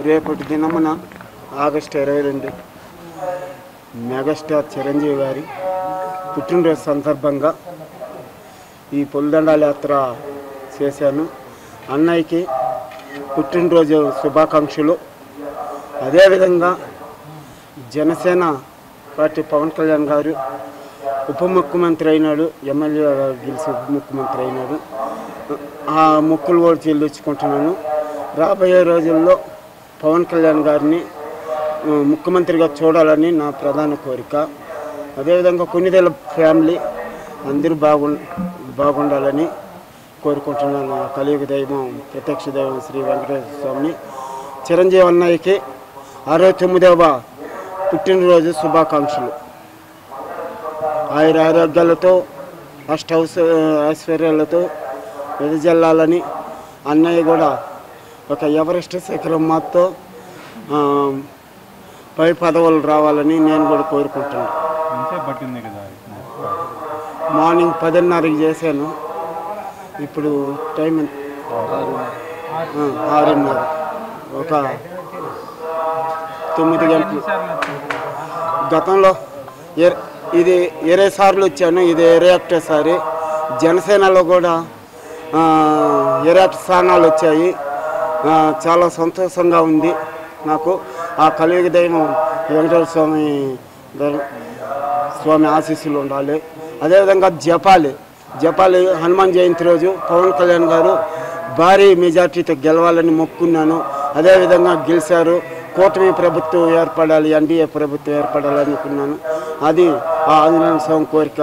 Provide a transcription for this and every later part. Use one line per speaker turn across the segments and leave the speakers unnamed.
రేపటి దినమున August 22 megastar Chiranjeevi గారి పుట్టినరోజు సందర్భంగా ఈ పొలిదండాల యాత్ర చేశాను. అన్నయ్యకి పుట్టినరోజు శుభాకాంక్షలు. అదేవిధంగా జనసేన పార్టీ పవన్ కళ్యాణ్ గారు ఉప ముఖ్యమంత్రి అయినాడు, ఎమ్మెల్యే గెలిచి ఉప ముఖ్యమంత్రి అయినాడు. ఆ మొక్కులు కూడా చెల్లించుకుంటున్నాను. రాబోయే రోజుల్లో పవన్ కళ్యాణ్ గారిని ముఖ్యమంత్రిగా చూడాలని నా ప్రధాన కోరిక. అదేవిధంగా కొన్నిదేళ్ళ ఫ్యామిలీ అందరూ బాగుండాలని కోరుకుంటున్నాను. కలియుగ దైవం ప్రత్యక్ష దైవం శ్రీ వెంకటేశ్వర స్వామిని చిరంజీవి అన్నయ్యకి 69వ పుట్టినరోజు శుభాకాంక్షలు. ఆరోగ్యాలతో ఐశ్వర్యాలతో వెదజల్లాలని, అన్నయ్య కూడా ఒక ఎవరెస్ట్ శిఖరం మాతో పై పదవులు రావాలని నేను కూడా కోరుకుంటున్నాను. మార్నింగ్ 10:30కి చేశాను. ఇప్పుడు టైం 6:30, ఒక 9 గంటలు. గతంలో ఇది 20 సార్లు వచ్చాను. ఇది 21సారి. జనసేనలో కూడా 21 స్థానాలు వచ్చాయి. చాలా సంతోషంగా ఉంది నాకు. ఆ కలియుగ దైవం వెంకటేశ్వర స్వామి ఆశీస్సులు ఉండాలి. అదేవిధంగా జపాలి హనుమాన్ జయంతి రోజు పవన్ కళ్యాణ్ గారు భారీ మెజార్టీతో గెలవాలని మొక్కున్నాను. అదేవిధంగా గెలిచారు. కూటమి ప్రభుత్వం ఏర్పడాలి, ఎన్డీఏ ప్రభుత్వం ఏర్పడాలి అనుకున్నాను. అది ఆ ఆంజనేయ స్వామి కోరిక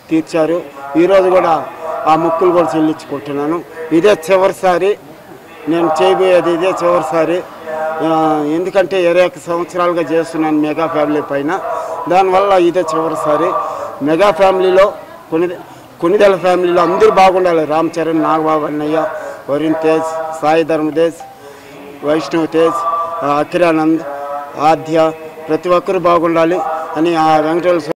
తీర్చారు. ఈరోజు కూడా ఆ మొక్కులు కూడా చెల్లించుకుంటున్నాను. ఇదే చివరిసారి నేను చేయబోయేది, ఇదే చివరిసారి. ఎందుకంటే 21 సంవత్సరాలుగా చేస్తున్నాను మెగా ఫ్యామిలీ పైన. దానివల్ల ఇదే చివరిసారి. మెగా ఫ్యామిలీలో కొన్నిదేళ్ళ ఫ్యామిలీలో అందరూ బాగుండాలి. రామ్ చరణ్, నాగబాబు అన్నయ్య, వరుణ్ తేజ్, సాయి ధర్మ తేజ్, వైష్ణవ్ తేజ్, అఖిరానంద్, ఆద్య, ప్రతి ఒక్కరు బాగుండాలి అని ఆ వెంకటేశ్వర